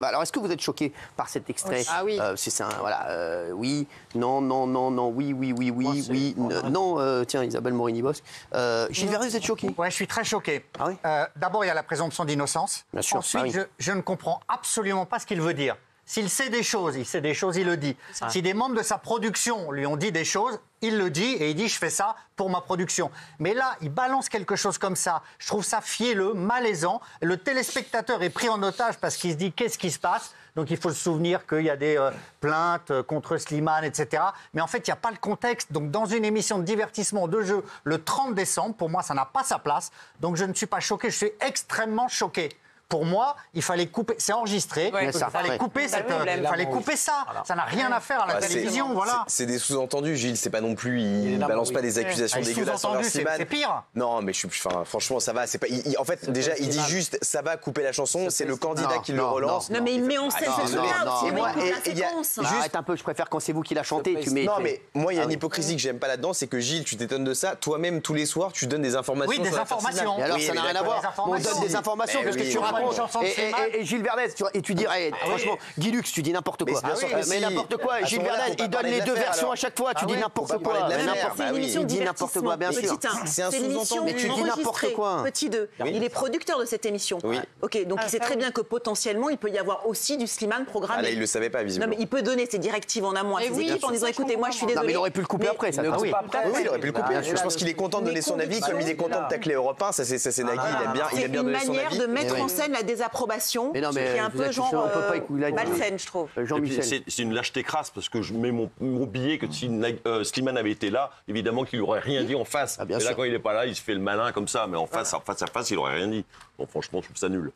Alors, est-ce que vous êtes choqué par cet extrait? Ah oui. C'est un, voilà, oui, non, non, non, non, oui, oui, oui, oui, oui, non, tiens, Isabelle Morini-Bosc. Gilles Verdez, vous êtes choqué? Ouais, je suis très choqué. Ah oui. D'abord, il y a la présomption d'innocence. Bien sûr. Ensuite, Ah oui. je ne comprends absolument pas ce qu'il veut dire. S'il sait des choses, il le dit. Si des membres de sa production lui ont dit des choses, il le dit et il dit « je fais ça pour ma production ». Mais là, il balance quelque chose comme ça. Je trouve ça fielleux, malaisant. Le téléspectateur est pris en otage parce qu'il se dit « qu'est-ce qui se passe ?» Donc il faut se souvenir qu'il y a des plaintes contre Slimane, etc. Mais en fait, il n'y a pas le contexte. Donc dans une émission de divertissement, de jeu, le 30 décembre, pour moi, ça n'a pas sa place. Donc je ne suis pas choqué, je suis extrêmement choqué. Pour moi, il fallait couper. C'est enregistré. Ouais, il fallait couper ça. Ça n'a rien à faire à la télévision, voilà. C'est des sous-entendus, Gilles. C'est pas non plus. Il balance pas des accusations dégueulasses envers Slimane. C'est pire. Non, mais franchement, ça va. C'est pas. En fait, déjà, il dit juste, ça va couper la chanson. C'est le candidat qui le relance. Non, mais il met en scène ce truc-là aussi. Arrête un peu. Je préfère quand c'est vous qui la chantez. Non, mais moi, il y a une hypocrisie que j'aime pas là-dedans, c'est que Gilles, tu t'étonnes de ça. Toi-même, tous les soirs, tu donnes des informations. Oui, des informations. Mais alors, ça n'a rien à voir. On donne des informations parce que tu racontes. Et Gilles Verdez, et tu dis, franchement, Guy Lux, tu dis n'importe quoi. Mais n'importe quoi. Gilles Verdez, il donne les deux versions à chaque fois. Tu dis n'importe quoi. C'est une émission de divertissement. Bien sûr. C'est un sous-entendu. Mais tu dis n'importe quoi. Petit 2. Il est producteur de cette émission. Ok, donc il sait très bien que potentiellement, il peut y avoir aussi du Slimane programmé. Ah là, il le savait pas, visiblement. Non, mais il peut donner ses directives en amont à ses équipes en disant, écoutez, moi, je suis désolé. Non, mais il aurait pu le couper après, ça. Oui, il aurait pu le couper. Je pense qu'il est content de donner son avis, comme il est content de tacler Europe 1. Ça, c'est Nagui, il aime bien donner son avis. C'est une manière de mettre en scène la désapprobation, qui est un peu genre malsaine, je trouve. C'est une lâcheté crasse, parce que je mets mon billet que si Slimane avait été là, évidemment qu'il n'aurait rien dit en face. Et là, quand il n'est pas là, il se fait le malin comme ça, mais en face à face, il n'aurait rien dit. Bon, franchement, je trouve ça nul.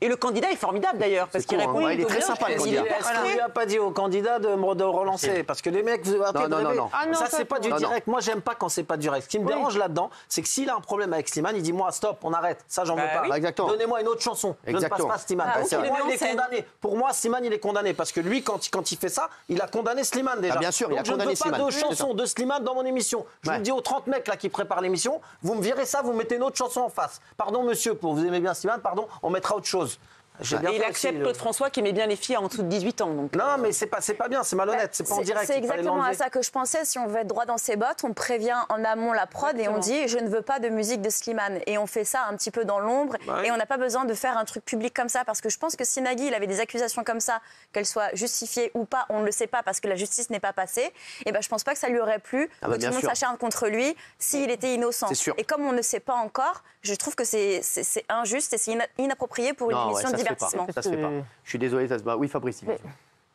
Et le candidat est formidable d'ailleurs, parce qu'il répond. Il est très sympa, le candidat. Est-ce qu'on lui a pas dit au candidat de relancer? Parce que les mecs, vous arrêtez de rêver. Ça, c'est pas du direct. Moi, j'aime pas quand c'est pas du direct. Ce qui me dérange là-dedans, c'est que s'il a un problème avec Slimane, il dit moi, stop, on arrête. Ça, j'en veux pas. Donnez-moi une autre chanson. Je ne passe pas Slimane. Pour moi, il est condamné. Pour moi, Slimane, il est condamné. Parce que lui, quand il fait ça, il a condamné Slimane déjà. Bien sûr, il a condamné Slimane. Je ne veux pas de chanson de Slimane dans mon émission. Je vous le dis aux 30 mecs là qui préparent l'émission, vous me virez ça, vous mettez une autre chanson en face. Pardon, monsieur, pour vous aimez bien Slimane, pardon, on mettra autre chose. Et il accepte Claude François qui met bien les filles en dessous de 18 ans. Donc. Non, mais c'est pas bien, c'est malhonnête, c'est pas en direct. C'est exactement à ça que je pensais. Si on veut être droit dans ses bottes, on prévient en amont la prod et on dit je ne veux pas de musique de Slimane. Et on fait ça un petit peu dans l'ombre et on n'a pas besoin de faire un truc public comme ça parce que je pense que si Nagui il avait des accusations comme ça, qu'elles soient justifiées ou pas, on ne le sait pas parce que la justice n'est pas passée. Et ben je pense pas que ça lui aurait plu que tout le monde s'acharne contre lui s'il était innocent. Et comme on ne sait pas encore, je trouve que c'est injuste et c'est inapproprié pour une émission de divertissement. Ça se fait pas. Je suis désolé, ça se bat. Oui, Fabrice.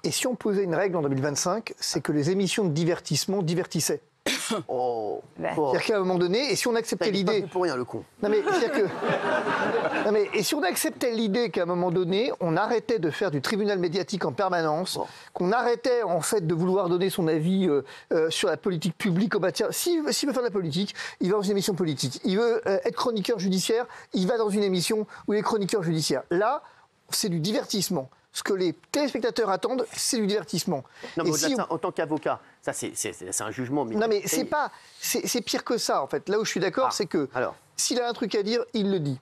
Et si on posait une règle en 2025, c'est que les émissions de divertissement divertissaient. C'est-à-dire qu'à un moment donné, et si on acceptait l'idée... Pas pour rien, le con. Non mais, et si on acceptait l'idée qu'à un moment donné, on arrêtait de faire du tribunal médiatique en permanence, qu'on arrêtait en fait de vouloir donner son avis sur la politique publique en matière... S'il veut faire de la politique, il va dans une émission politique. Il veut être chroniqueur judiciaire, il va dans une émission où il est chroniqueur judiciaire. Là, c'est du divertissement. Ce que les téléspectateurs attendent, c'est du divertissement. Non, mais en tant qu'avocat, ça c'est un jugement. Non, mais c'est pire que ça, en fait. Là où je suis d'accord, c'est que s'il a un truc à dire, il le dit.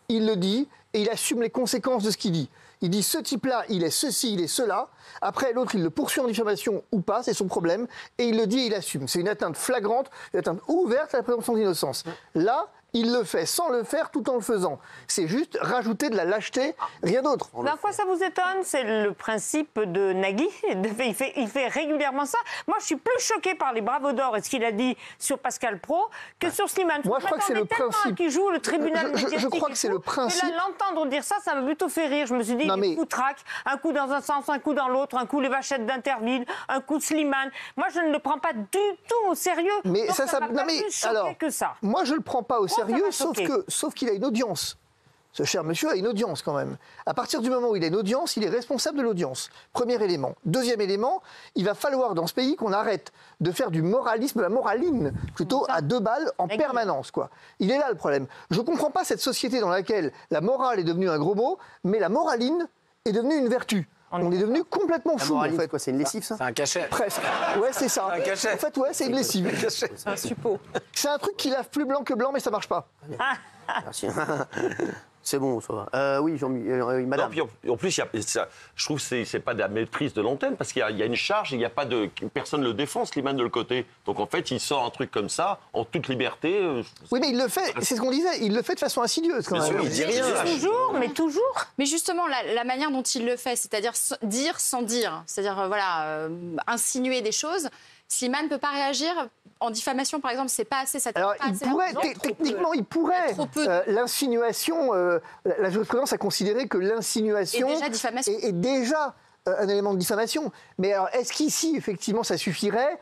Il le dit et il assume les conséquences de ce qu'il dit. Il dit ce type-là, il est ceci, il est cela. Après, l'autre, il le poursuit en diffamation ou pas, c'est son problème. Et il le dit et il assume. C'est une atteinte flagrante, une atteinte ouverte à la présomption d'innocence. Là, il le fait sans le faire tout en le faisant. C'est juste rajouter de la lâcheté, rien d'autre. Dans quoi ça vous étonne? C'est le principe de Nagui. Il fait régulièrement ça. Moi, je suis plus choquée par les Bravos d'Or et ce qu'il a dit sur Pascal Praud que sur Slimane. Moi, je crois que c'est le principe. Qui joue le tribunal médiatique. Je crois que c'est le principe. Et là, l'entendre dire ça, ça m'a plutôt fait rire. Je me suis dit, il foutraque, un coup dans un sens, un coup dans l'autre, un coup les vachettes d'Interville, un coup de Slimane. Moi, je ne le prends pas du tout au sérieux. Mais donc, ça m'a pas plus choqué que ça. Moi, je le prends pas au sérieux, sauf qu'il a une audience. Ce cher monsieur a une audience quand même. À partir du moment où il a une audience, il est responsable de l'audience. Premier élément. Deuxième élément, il va falloir dans ce pays qu'on arrête de faire du moralisme, la moraline, plutôt à 2 balles en permanence, quoi. Il est là le problème. Je ne comprends pas cette société dans laquelle la morale est devenue un gros mot, mais la moraline est devenue une vertu. On est devenu complètement fou, en fait. C'est une lessive, ça? C'est un cachet. Presque. Ouais, c'est ça. Un cachet. En fait, ouais, c'est une lessive. C'est un suppôt. C'est un truc qui lave plus blanc que blanc, mais ça marche pas. Merci. C'est bon, ça va. Oui, madame. Non, puis en plus, je trouve que c'est pas de la maîtrise de l'antenne, parce qu'il y a une charge, et il y a pas de personne ne le défend, Slimane, de le côté. Donc en fait, il sort un truc comme ça, en toute liberté. Oui, mais il le fait, c'est ce qu'on disait, il le fait de façon insidieuse quand même. Il dit rien. Toujours. Mais justement, la manière dont il le fait, c'est-à-dire dire sans dire, c'est-à-dire insinuer des choses, Slimane ne peut pas réagir. En diffamation, par exemple, c'est pas assez. Alors, techniquement, il pourrait. L'insinuation, la jurisprudence a considéré que l'insinuation est déjà un élément de diffamation. Mais alors, est-ce qu'ici, effectivement, ça suffirait ?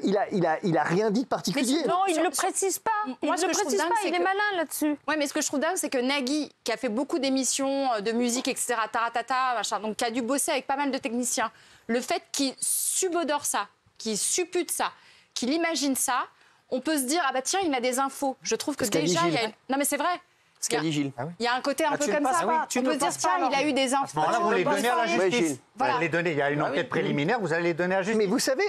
Il a rien dit de particulier. Non, il ne le précise pas. Moi, il ne le précise pas, il est malin là-dessus. Oui, mais ce que je trouve dingue, c'est que Nagui, qui a fait beaucoup d'émissions de musique, etc., taratata, machin, donc qui a dû bosser avec pas mal de techniciens, le fait qu'il subodore ça, qu'il suppute ça, qu'il imagine ça, on peut se dire, ah bah tiens, il a des infos. Je trouve que déjà, il y a... Non mais c'est vrai. Ce qu'a dit Gilles. Il y a un côté un peu comme ça. On peut se dire, tiens, il a eu des infos. À ce moment-là, vous les donnez à la justice. Voilà. Vous les donnez, il y a une enquête préliminaire, vous allez les donner à la justice. Mais vous savez,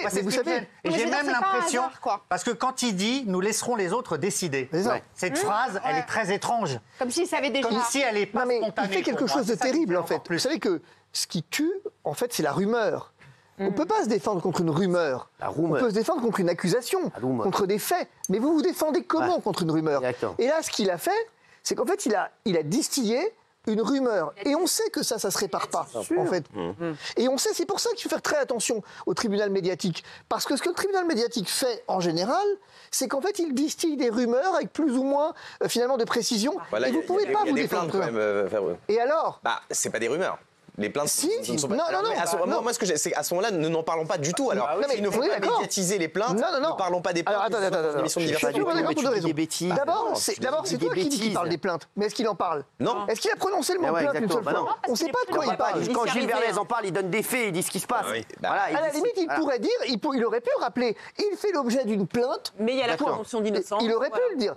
Et j'ai même l'impression, parce que quand il dit, nous laisserons les autres décider, cette phrase, elle est très étrange. Comme s'il savait déjà. Comme si elle n'est pas spontanée. Il fait quelque chose de terrible, en fait. Vous savez que ce qui tue, en fait, c'est la rumeur. On ne peut pas se défendre contre une rumeur. On peut se défendre contre une accusation, contre des faits. Mais vous vous défendez comment contre une rumeur ? Et là, ce qu'il a fait, c'est qu'en fait, il a distillé une rumeur. Et on sait que ça ne se répare pas, en fait. Et on sait, c'est pour ça qu'il faut faire très attention au tribunal médiatique. Parce que ce que le tribunal médiatique fait, en général, c'est qu'en fait, il distille des rumeurs avec plus ou moins, finalement, de précision. Et vous ne pouvez pas vous défendre. Et alors ? C'est pas des rumeurs. Les plaintes ne sont pas... Non. Moi, ce que j'ai, c'est qu'à ce moment-là, nous n'en parlons pas du tout. Alors, il ne faut pas médiatiser les plaintes. Ne parlons pas des plaintes. Alors, attends. Je suis d'accord pour deux raisons. D'abord, c'est toi qui dis qu'il parle des plaintes. Mais est-ce qu'il en parle ? Non. Est-ce qu'il a prononcé le mot plainte une seule fois ? On ne sait pas de quoi il parle. Quand Gilles Verdez en parle, il donne des faits, il dit ce qui se passe. À la limite, il pourrait dire, il aurait pu rappeler, il fait l'objet d'une plainte. Mais il y a la présomption d'innocence. Il aurait pu le dire.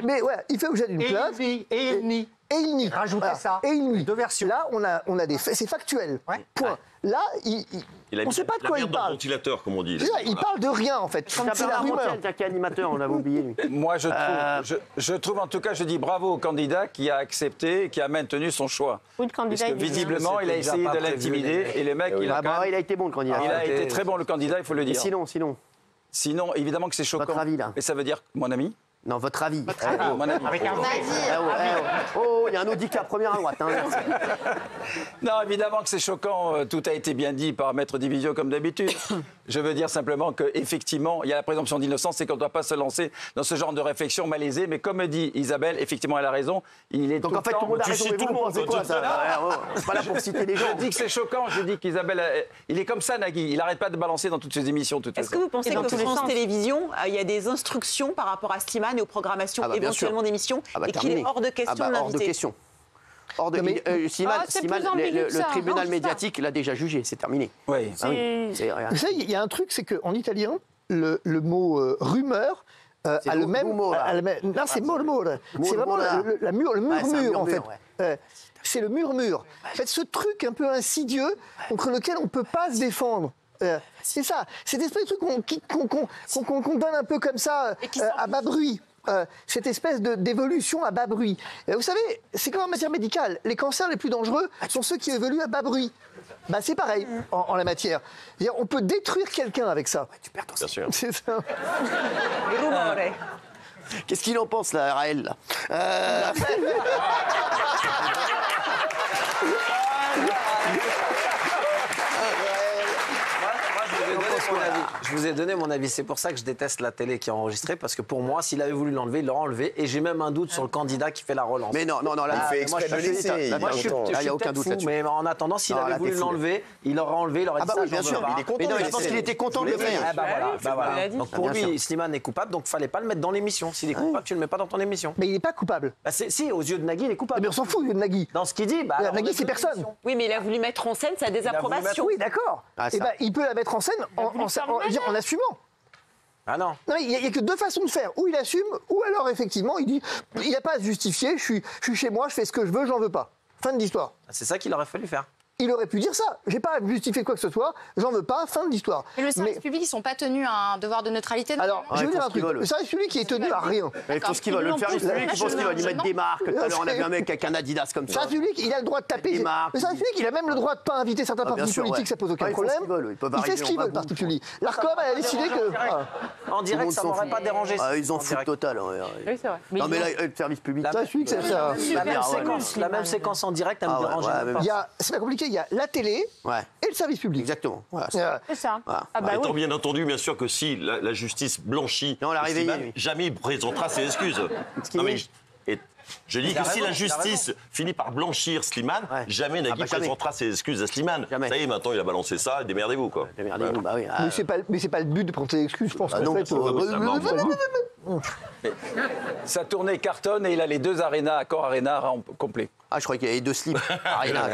Mais ouais, il fait l'objet d'une plainte. Et il nie. Et il nie. Rajoutez ça. Et il nie. Deux versions. Là, on a des faits. C'est factuel. Point. Là, on ne sait pas de quoi il parle. Ventilateur, comme on dit. Il parle de rien, en fait. C'est la rumeur. Qui est animateur, on l'avait oublié, lui. Moi, je trouve, en tout cas, je dis bravo au candidat qui a accepté, qui a maintenu son choix. Oui, le candidat. Parce que visiblement, il a essayé de l'intimider. Et le mec, il a été bon, le candidat. Il a été très bon, le candidat, il faut le dire. Sinon, évidemment que c'est choquant. Votre avis, là. Mais ça veut dire, mon ami. Non, votre avis. Mon avis. Avec un Oh, il y a un auditeur à première à droite. Non, évidemment que c'est choquant. Tout a été bien dit par Maître Divisio, comme d'habitude. Je veux dire simplement qu'effectivement, il y a la présomption d'innocence, c'est qu'on ne doit pas se lancer dans ce genre de réflexion malaisée. Mais comme dit Isabelle, effectivement, elle a raison. Il est donc en fait, tout le monde a raison. Tout le monde, c'est quoi ça ? C'est pas là pour citer les gens. Je dis que c'est choquant. Je dis qu'Isabelle, il est comme ça, Nagui. Il n'arrête pas de balancer dans toutes ses émissions. Est-ce que vous pensez que France Télévisions, il y a des instructions par rapport à Slimane et aux programmations éventuellement d'émissions et qu'il est hors de question de l'inviter ? Hors de question. Slimane, le tribunal médiatique l'a déjà jugé, c'est terminé. Oui. Vous savez, il y a un truc, c'est qu'en italien, le mot rumeur a le même. Non, c'est murmure. C'est vraiment le murmure, en fait. C'est le murmure. En fait, ce truc un peu insidieux contre lequel on ne peut pas se défendre. C'est ça. Cette espèce de truc qu'on donne un peu comme ça à bas bruit. Cette espèce d'évolution à bas bruit. Vous savez, c'est comme en matière médicale. Les cancers les plus dangereux sont ceux qui évoluent à bas bruit. C'est pareil en la matière. On peut détruire quelqu'un avec ça. Tu perds ton sûr. C'est ça. Qu'est-ce qu'il en pense, là, Raël là Je vous ai donné mon avis. C'est pour ça que je déteste la télé qui est enregistrée, parce que pour moi, s'il avait voulu l'enlever, il l'aurait enlevé. Et j'ai même un doute sur le candidat qui fait la relance. Mais non, là, il fait exprès de le laisser. Moi, je suis il n'y a aucun doute là-dessus. Mais en attendant, s'il avait voulu l'enlever, il l'aurait enlevé, il aurait dit ça. Bien sûr, il est content. Mais non, je pense qu'il était content de le faire. Voilà. Donc pour lui, Slimane est coupable, donc il fallait pas le mettre dans l'émission. S'il est coupable, tu le mets pas dans ton émission. Mais il n'est pas coupable. Si, aux yeux de Nagui, il est coupable. Mais on s'en fout, aux yeux de Nagui. Dans ce qu'il dit, Nagui, c'est personne. Oui, mais il a voulu mettre en scène sa désapprobation. Oui, d'accord. Il peut la mettre en scène en assumant. Ah non. Il n'y a que deux façons de faire. Ou il assume, ou alors effectivement, il dit il n'y a pas à se justifier, je suis chez moi, je fais ce que je veux, j'en veux pas. Fin de l'histoire. C'est ça qu'il aurait fallu faire. il aurait pu dire ça. J'ai pas à justifier quoi que ce soit, j'en veux pas, fin de l'histoire. Mais le service public, ils sont pas tenus à un devoir de neutralité. Alors, je veux dire un truc. Le service public, il est tenu à rien. Ils font ce qu'ils veulent. Le service public, ils font ce qu'ils veulent. Ils mettent des marques. Tout à l'heure, on a vu un mec avec un Adidas comme ça. Le service public, il a le droit de taper. Le service public, il a même le droit de pas inviter certains partis politiques, ça pose aucun problème. Il fait ce qu'il veut, le parti public. L'Arcom, elle a décidé que. En direct, ça m'aurait pas dérangé. Ils en foutent total. Oui, c'est vrai. Non, mais là, le service public. La même séquence en direct, elle me dérange. C'est pas compliqué, il y a la télé et le service public. Exactement. C'est ça. Étant bien entendu, bien sûr que si la justice blanchit, jamais il présentera ses excuses. Je dis que si la justice finit par blanchir Slimane, jamais Nagui présentera ses excuses à Slimane. Ça y est, maintenant il a balancé ça, démerdez-vous quoi. Démerdez-vous, bah oui. Mais c'est pas le but de prendre ses excuses, je pense. Sa tournée cartonne et il a les 2 arénas, Accor Arena complet. Ah, je croyais qu'il y avait 2 slips. Arena.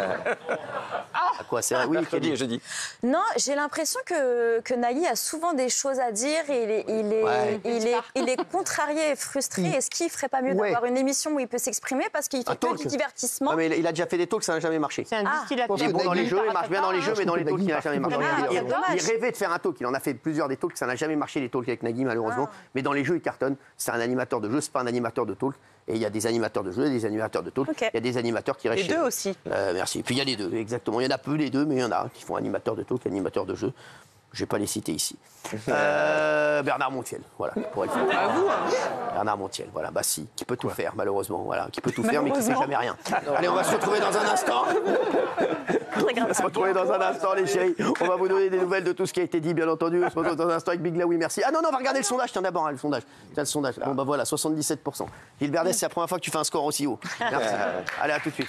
À quoi c'est oui, je dis. Non, j'ai l'impression que Nagui a souvent des choses à dire et il est contrarié et frustré. Est-ce qu'il ne ferait pas mieux d'avoir une émission où il peut s'exprimer parce qu'il fait que du divertissement? Mais il a déjà fait des talks, ça n'a jamais marché. C'est un distillateur. Il est bon dans les jeux, il marche bien dans les jeux, mais dans les talks, il n'a jamais marché. Il rêvait de faire un talk. Il en a fait plusieurs des talks, ça n'a jamais marché les talks avec Nagui malheureusement. Mais dans les jeux, il cartonne. C'est un animateur de jeu, c'est pas un animateur de talk. Et il y a des animateurs de jeu et des animateurs de talk. Il y a des animateurs qui restent. Les deux aussi. Merci. Puis il y a les deux, exactement. Il y en a peu les deux, mais il y en a qui font animateur de talk, animateur de jeu. Je ne vais pas les citer ici. Bernard Montiel, voilà, pour le faire. Bernard Montiel, voilà, bah si, qui peut tout faire, malheureusement, voilà, qui peut tout faire, mais qui ne fait jamais rien. Allez, on va se retrouver dans un instant. On va se retrouver dans un instant, les chéris. On va vous donner des nouvelles de tout ce qui a été dit, bien entendu. On se retrouve dans un instant avec Big Laoui, merci. Ah non, on va regarder le sondage, tiens d'abord, le sondage. Tiens, le sondage. Bon, bah voilà, 77%. Gilles Verdez, c'est la première fois que tu fais un score aussi haut. Merci. Allez, à tout de suite.